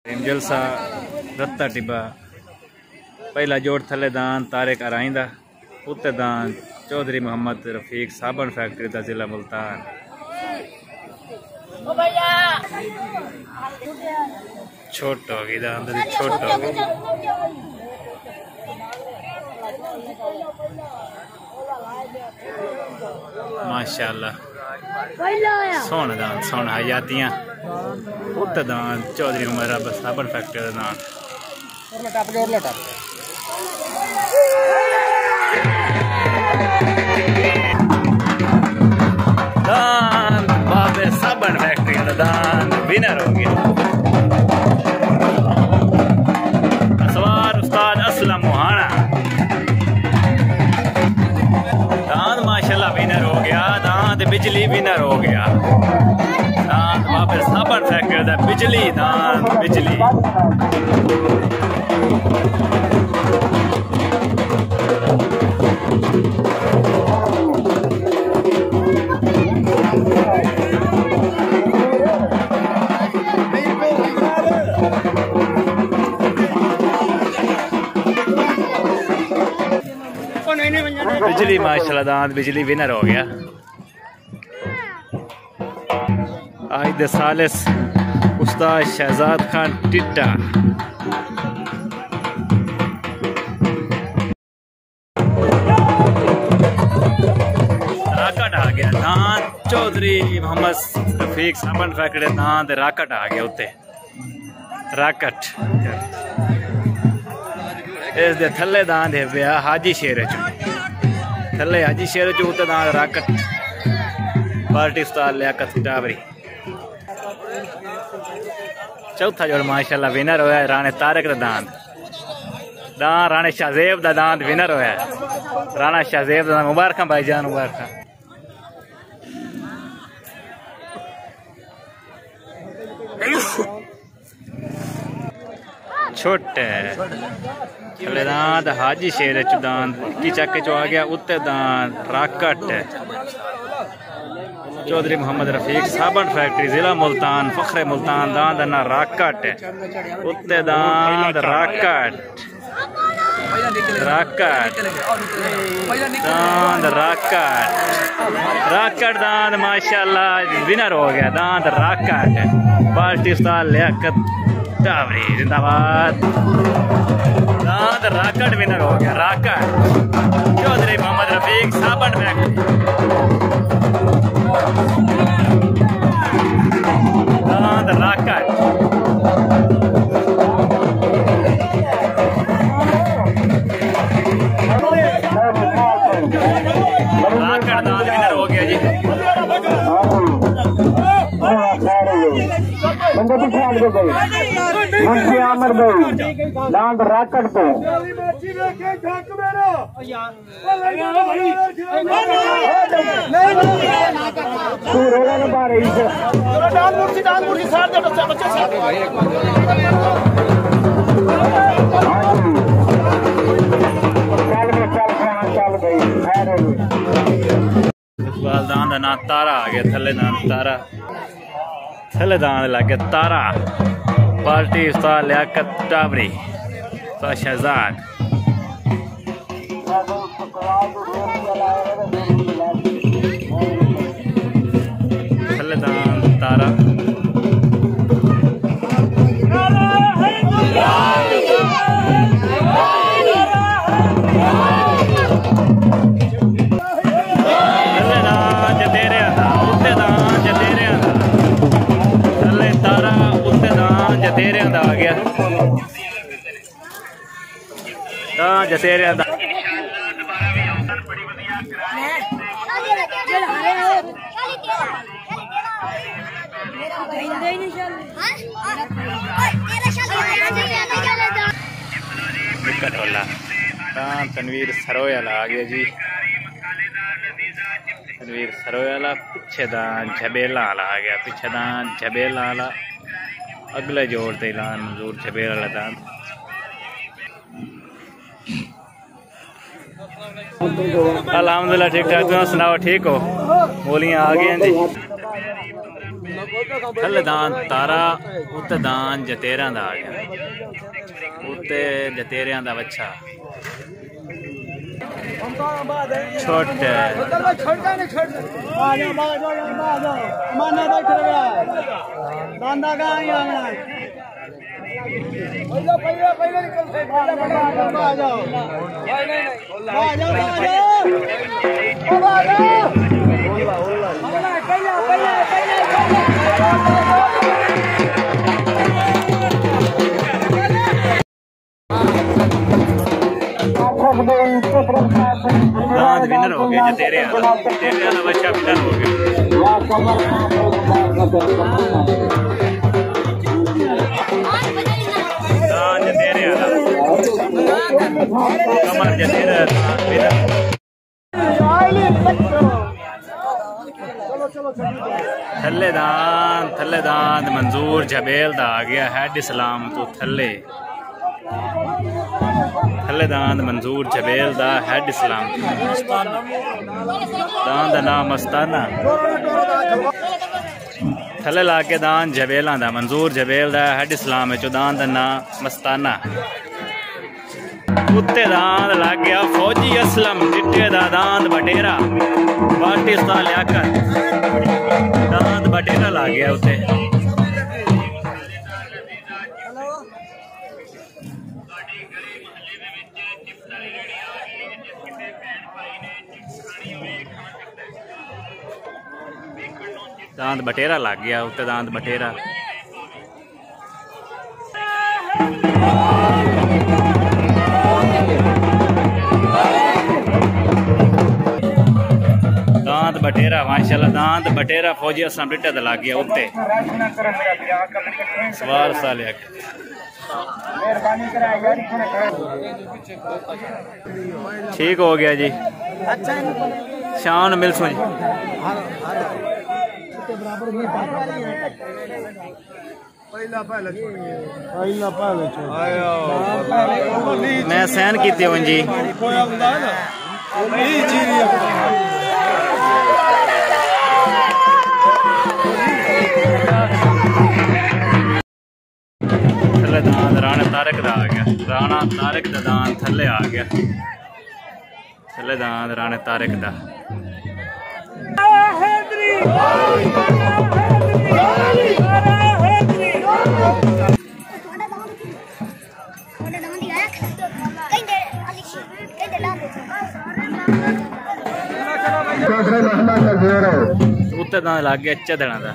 जलसा रत्ता टिब्बा पहला जोड़ थले दान तारिक अराइंदा उत्ते दान चौधरी मोहम्मद रफीक साबन फैक्ट्री का जिला मुल्तान। छोट होगी दान छोट होगी माशाअल्लाह सोना दान सोना हयातियां उत्ते दान चौधरी उमर साबन फैक्ट्री का दान दान बाबे साबन फैक्ट्री का दान विनर हो गया। असवार उस्ताद असलम मोहाना दान माशाल्लाह विनर हो गया। दान बिजली विनर हो गया। दान बाबे साबन फैक्ट्री का बिजली दान बिजली बिजली माशाल्लाह दांत बिजली विनर हो गया। आज दे सालिस उस्ताद शहजाद खान टिट्टा राकट आ गया। दांत चौधरी मोहम्मद रफीक साबन फैक्ट्री दांत राकट आ गया उत्ते राकट इस दे थले दांत है पिया हाजी शेर थले हाजी शेर चो उत्ते दांत राकट पार्टी उस्ताद लियाकत टावरी। चौथा जोड़ माशाल्लाह विनर होया राणे तारिक दा दांत दान राणे शाहजेब दा दांत विनर होया। राणा शाहजेब दा मुबारक भाईजान मुबारक। छोटे थले दांत हाजी शेर दांत की चक्के चो आ गया उत्ते दांत राकट चौधरी मोहम्मद रफीक साबन फैक्ट्री जिला मुल्तान फखरे मुल्तान दांत ना राकट उत्ते दांत राकट राकट दांत राकट राकट दांत माशाल्लाह विनर हो गया। दांत राकट पार्टी उस्ताद लियाकत टावरी जिंदाबाद। दांत राकट विनर हो गया। राकट चौधरी मोहम्मद रफीक साबन फैक्ट्री दांत राकट राकट दांत विनर हो गया जी। दांत राकट तो तू रोला न पा रही है दान मुर्सी साथ दे बच्चे साथ चल गई दान का ना तारा आ गया थले दान तारा थले दान लग गया तारा पार्टी उस्ताद लियाकत टावरी शहजाद थले दान तारा जतेरिया दा आ गया। जतेरिया दा तनवीर सरोयाला आ गया जी। तनवीर सरोयाला पिछे दान झबेला आ गया। पिछे दान झबेला अगले जोर से ऐलान मंजूर छबेर वाला दान अल्हम्दुलिल्लाह ठीक ठाक। तुम सुनाओ ठीक हो? बोलियां आ गई जी। थल्ले दान तारा उत्ते दान जतेरां दा आ गया उत्ते जतेरियां दा बच्चा छोटे दांत विनर हो गए जतेरे वाला बच्चा विनर हो गया दांत जतेरे वाला कमर जतेरे विनर थल्ले दांत मंजूर जबेल दा आ गया हेड इस्लाम तो थल्ले दांत मंजूर जबेल दा हेड इस्लाम दांत दा नाम मस्ताना थल्ले ला के दांत जबेलां दा मंजूर जबेल दा हेड इस्लाम चो दांत दा नाम मस्ताना उत्ते दांत लग गया फौजी असलम चिट्टे दा दांत बटेरा पाकिस्तान लियाकत दांत बटेरा लग गया उत्ते दांत बटेरा लग गया उत्ते दांत बटेरा दांत बटेरा माशाल्लाह दांत बटेरा फौजी असलम डिट्टे दा लग गया उत्ते सवार साल ठीक हो गया जी शान मिलसो जी मैं सहन की जी थल्ले दांत राणा तारक दा आ गया राणा तारक दा दांत थल्ले आ गया थल्ले दांत राणा तारक दा उत्ते दांत लग गया चदड़ा दा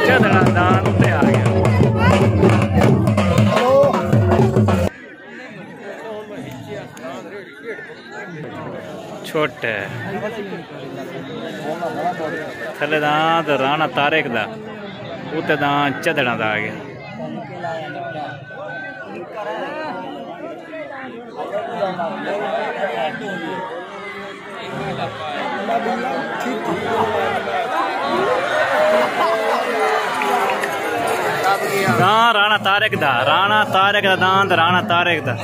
चदड़ा दांत उत्ते आ गया छोटे थल्ले दांत राणा तारक दा उत्ते दांत चदड़ा दा आ गया राणा तारक दा दांत राणा तारक दा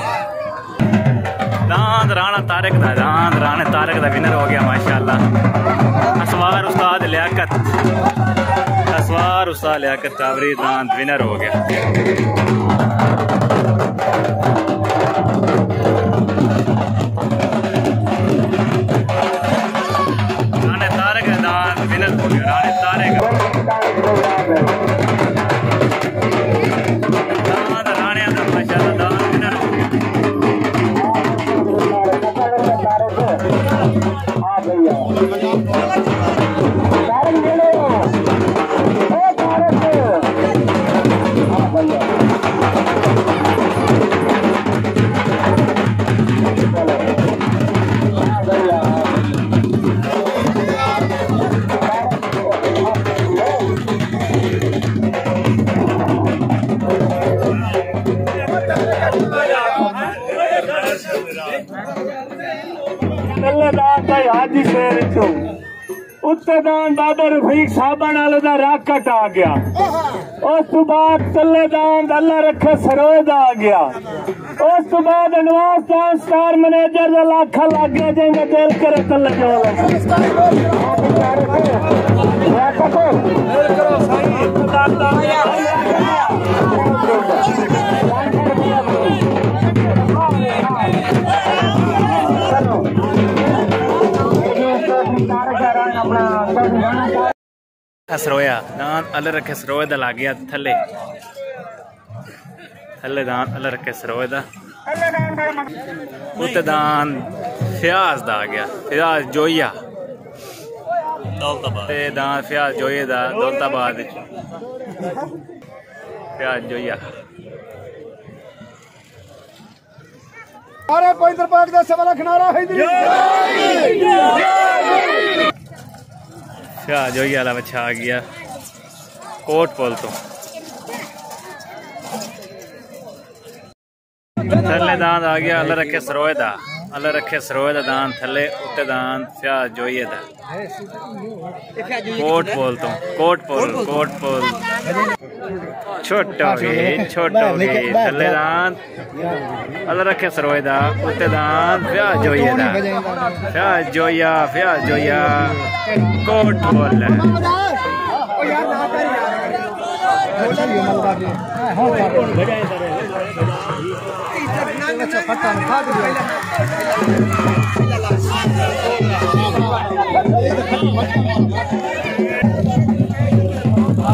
दांत राणा तारक दा दांत राणा तारक दा विनर हो गया माशाल्लाह असवार उस्ताद लियाकत टावरी दांत विनर हो गया राणा तारक दा दांत विनर हो गया राणा तारक दांत राणा दा माशाल्लाह दांत विनर हो गया उत्ते दान बाबा रफीक साहबा नाल दा राकट आ गया उस तो बाद तल्ले दान अल्लाह रखे सरोज आ गया उस तो बाद नवाज दान स्टार मैनेजर दा लाखा लग गया जिंगा दिल करे तल्ले जो सरोया दान अलग रखे सरोए दा ला गया थले थले दान अलग रखे सरोए दा उत्ते दान फ्याज दा आ गया फ्याज जोइया ते दान फ्याज जोइये दा दौलताबाद फ्याज जोइया अरे पैदर पाक दा सवाला खनारा हैदरी फ्याज जोइया वाला बच्चा आ गया कोट पोल तो थले दान आ गया अल्लाह रखे सरोए दा अल्लाह रखे सरोए दा दान थले उत्ते दान फ्याज जोइये दा कोट पोल तो कोट पोल छोटो गई थले दान अल्लाह रखे सरोए दा उत्ते दान फ्याज जोइये दा फ्याज जोइया कोट पोल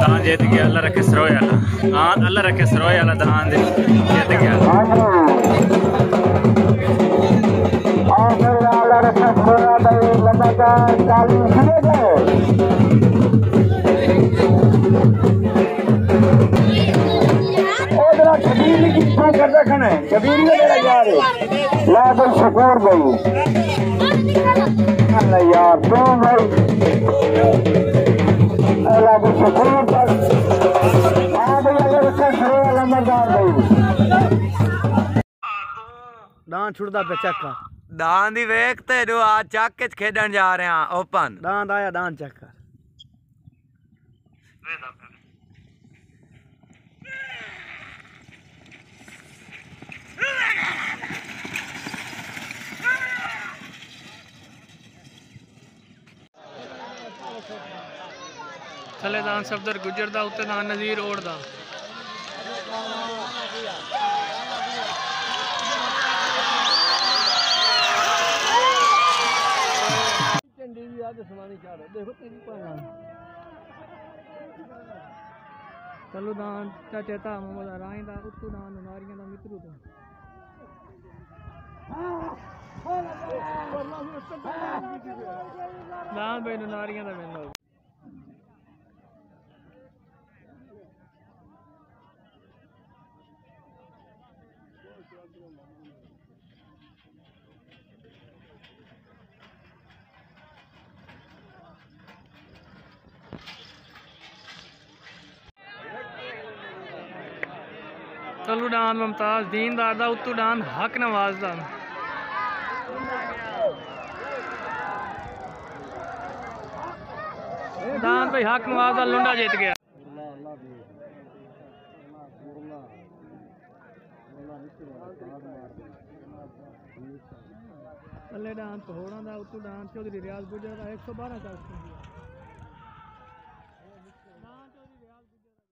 दान जीत गया अल्लाह रखे सरोए वाला हाँ अल्लाह रखे सरोए वाला दान जीत गया शकूर भाई यार तो भाई दान छुड़दा पे चक्कर दान दी वेख ते जो आ चक च खेडन जा रहे हैं ओपन दान आया दान चक्कर थले दान सफदर गुजर दा उत्ते दान नज़ीर ओढ़ दा चलो दान चाचे ता मोहम्मद राई दा उत्तू दान नारियां दा मित्रू दा दान भाई नारियां दा वेंदा चलू डान मुमताज दीनदार दा उत्तू डान हक नवाज दा दान भाई हक नवाज दा लुंडा जीत गया थले डान पहोड़ा दा उत्तू डान चौधरी रियाज गुजर दा 112 का